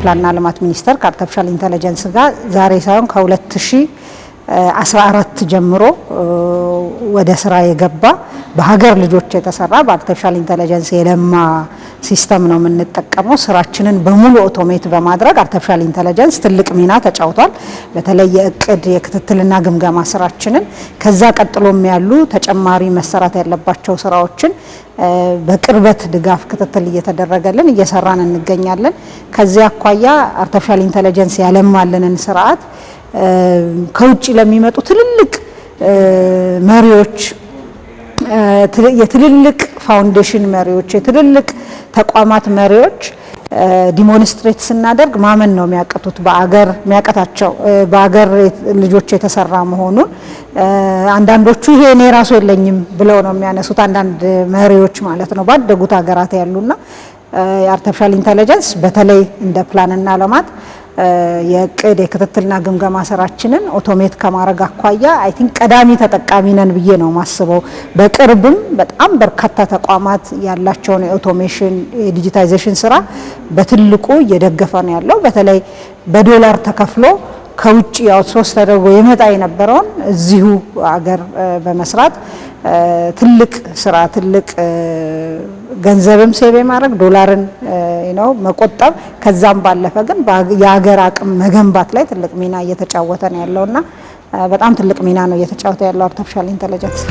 ፕላንና ልማት ሚኒስቴር ከአርቲፊሻል ኢንተለጀንስ ጋር ዛሬ ሳይሆን ከ2014 ጀምሮ ወደ ስራ የገባ በሀገር ልጆች የተሰራ በአርቲፊሻል ኢንተለጀንስ የለማ ሲስተም ነው የምንጠቀመው። ስራችንን በሙሉ ኦቶሜት በማድረግ አርቲፊሻል ኢንተለጀንስ ትልቅ ሚና ተጫውቷል። በተለይ የእቅድ የክትትልና ግምገማ ስራችንን ከዛ ቀጥሎም ያሉ ተጨማሪ መሰራት ያለባቸው ስራዎችን በቅርበት ድጋፍ ክትትል እየተደረገልን እየሰራን እንገኛለን። ከዚያ አኳያ አርቲፊሻል ኢንተለጀንስ ያለማልንን ስርዓት ከውጭ ለሚመጡ ትልልቅ መሪዎች የትልልቅ ፋውንዴሽን መሪዎች የትልልቅ ተቋማት መሪዎች ዲሞንስትሬት ስናደርግ ማመን ነው የሚያቀቱት የሚያቀታቸው በአገር ልጆች የተሰራ መሆኑን። አንዳንዶቹ ይሄ እኔ ራሱ የለኝም ብለው ነው የሚያነሱት አንዳንድ መሪዎች ማለት ነው ባደጉት ሀገራት ያሉና የአርቲፊሻል ኢንተለጀንስ በተለይ እንደ ፕላንና ልማት የእቅድ የክትትልና ግምገማ ስራችንን ኦቶሜት ከማድረግ አኳያ አይ ቲንክ ቀዳሚ ተጠቃሚ ነን ብዬ ነው ማስበው። በቅርብም በጣም በርካታ ተቋማት ያላቸውን የኦቶሜሽን የዲጂታይዜሽን ስራ በትልቁ እየደገፈ ነው ያለው። በተለይ በዶላር ተከፍሎ ከውጭ አውትሶርስ ተደርጎ የመጣ የነበረውን እዚሁ አገር በመስራት ትልቅ ስራ ትልቅ ገንዘብም ሴቭ ማድረግ ዶላርን መቆጠብ ከዛም ባለፈ ግን የሀገር አቅም መገንባት ላይ ትልቅ ሚና እየተጫወተ ነው ያለውና በጣም ትልቅ ሚና ነው እየተጫወተ ያለው አርቲፊሻል ኢንተለጀንስ።